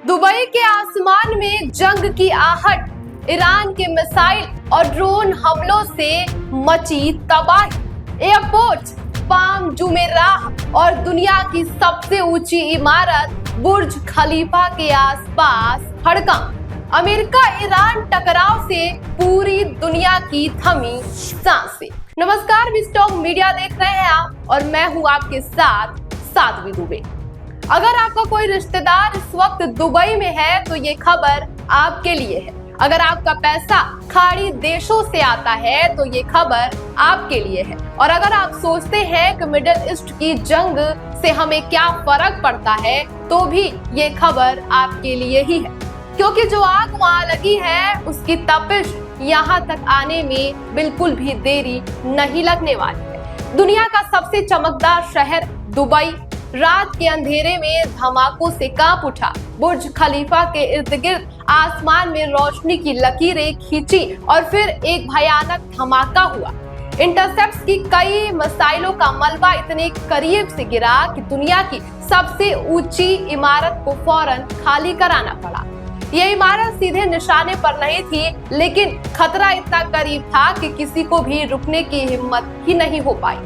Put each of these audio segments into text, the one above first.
Dubai के आसमान में जंग की आहट, ईरान के मिसाइल और ड्रोन हमलों से मची तबाही। एयरपोर्ट, पाम जुमेराह और दुनिया की सबसे ऊंची इमारत बुर्ज खलीफा के आसपास हड़कंप। अमेरिका ईरान टकराव से पूरी दुनिया की थमी सांसें। नमस्कार, विस्टॉक मीडिया देख रहे हैं आप और मैं हूं आपके साथ साध्वी दुबे। अगर आपका कोई रिश्तेदार इस वक्त दुबई में है तो ये खबर आपके लिए है। अगर आपका पैसा खाड़ी देशों से आता है तो ये खबर आपके लिए है। और अगर आप सोचते हैं कि मिडिल ईस्ट की जंग से हमें क्या फर्क पड़ता है तो भी ये खबर आपके लिए ही है, क्योंकि जो आग वहां लगी है उसकी तपिश यहाँ तक आने में बिल्कुल भी देरी नहीं लगने वाली है। दुनिया का सबसे चमकदार शहर दुबई रात के अंधेरे में धमाकों से कांप उठा। बुर्ज खलीफा के इर्द गिर्द आसमान में रोशनी की लकीरें खींची और फिर एक भयानक धमाका हुआ। इंटरसेप्ट की कई मिसाइलों का मलबा इतने करीब से गिरा कि दुनिया की सबसे ऊंची इमारत को फौरन खाली कराना पड़ा। यह इमारत सीधे निशाने पर नहीं थी, लेकिन खतरा इतना करीब था कि किसी को भी रुकने की हिम्मत ही नहीं हो पाई।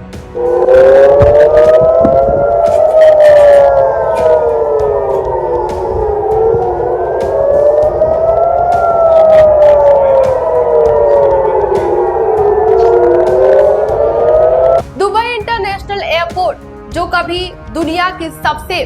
दुबई इंटरनेशनल एयरपोर्ट, जो कभी दुनिया की सबसे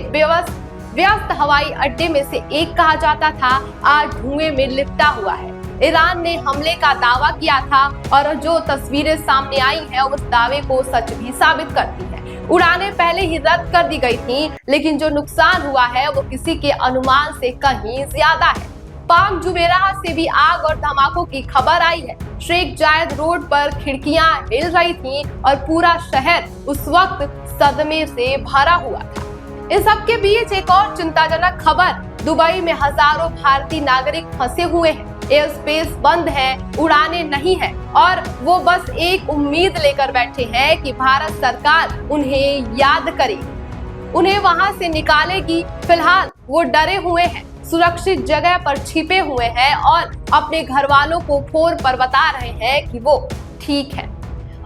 व्यस्त हवाई अड्डे में से एक कहा जाता था, आज धुएं में लिपटा हुआ है। ईरान ने हमले का दावा किया था और जो तस्वीरें सामने आई हैं उस दावे को सच भी साबित करती है। उड़ानें पहले ही रद्द कर दी गई थी, लेकिन जो नुकसान हुआ है वो किसी के अनुमान से कहीं ज्यादा है। पाम जुमेराह से भी आग और धमाकों की खबर आई है। शेख जायद रोड पर खिड़कियां हिल रही थीं और पूरा शहर उस वक्त सदमे से भरा हुआ था। इस सब के बीच एक और चिंताजनक खबर, दुबई में हजारों भारतीय नागरिक फंसे हुए हैं। एयर स्पेस बंद है, उड़ानें नहीं है और वो बस एक उम्मीद लेकर बैठे हैं कि भारत सरकार उन्हें याद करेगी, उन्हें वहां से निकालेगी। फिलहाल वो डरे हुए हैं, सुरक्षित जगह पर छिपे हुए हैं और अपने घर वालों को फोन पर बता रहे हैं कि वो ठीक है।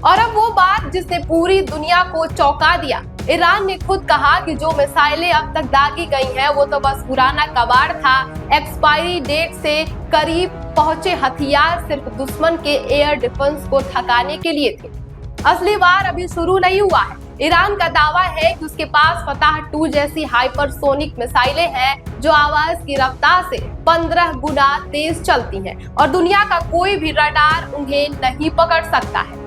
और अब वो बात जिसने पूरी दुनिया को चौंका दिया। ईरान ने खुद कहा कि जो मिसाइलें अब तक दागी गई हैं वो तो बस पुराना कबाड़ था। एक्सपायरी डेट से करीब पहुंचे हथियार सिर्फ दुश्मन के एयर डिफेंस को थकाने के लिए थे। असली वार अभी शुरू नहीं हुआ है। ईरान का दावा है कि उसके पास फतह 2 जैसी हाइपरसोनिक मिसाइलें हैं जो आवाज की रफ्तार से 15 गुना तेज चलती हैं और दुनिया का कोई भी रडार उन्हें नहीं पकड़ सकता है।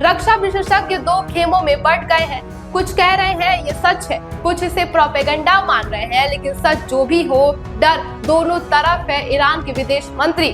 रक्षा विशेषज्ञ दो खेमों में बंट गए हैं। कुछ कह रहे हैं ये सच है, कुछ इसे प्रोपेगेंडा मान रहे हैं, लेकिन सच जो भी हो, डर दोनों तरफ है। ईरान के विदेश मंत्री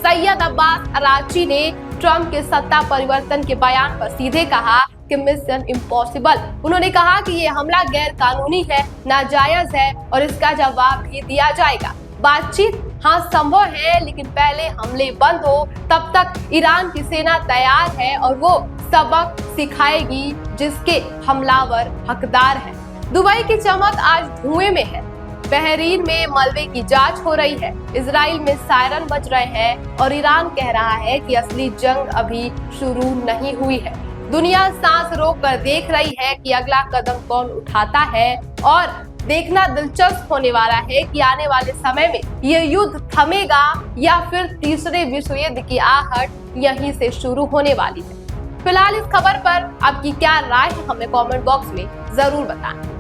सैयद अब्बास अराची ने ट्रंप के सत्ता परिवर्तन के बयान पर सीधे कहा कि मिशन इम्पॉसिबल। उन्होंने कहा कि ये हमला गैर कानूनी है, नाजायज है और इसका जवाब भी दिया जाएगा। बातचीत हाँ संभव है, लेकिन पहले हमले बंद हो, तब तक ईरान की सेना तैयार है और वो सबक सिखाएगी जिसके हमलावर हकदार हैं। दुबई की चमक आज धुएं में है। बहरीन में मलबे की जांच हो रही है, इजराइल में सायरन बज रहे हैं और ईरान कह रहा है कि असली जंग अभी शुरू नहीं हुई है। दुनिया सांस रोक कर देख रही है कि अगला कदम कौन उठाता है और देखना दिलचस्प होने वाला है कि आने वाले समय में ये युद्ध थमेगा या फिर तीसरे विश्व युद्ध की आहट यहीं से शुरू होने वाली है। फिलहाल इस खबर पर आपकी क्या राय है, हमें कमेंट बॉक्स में जरूर बताएं।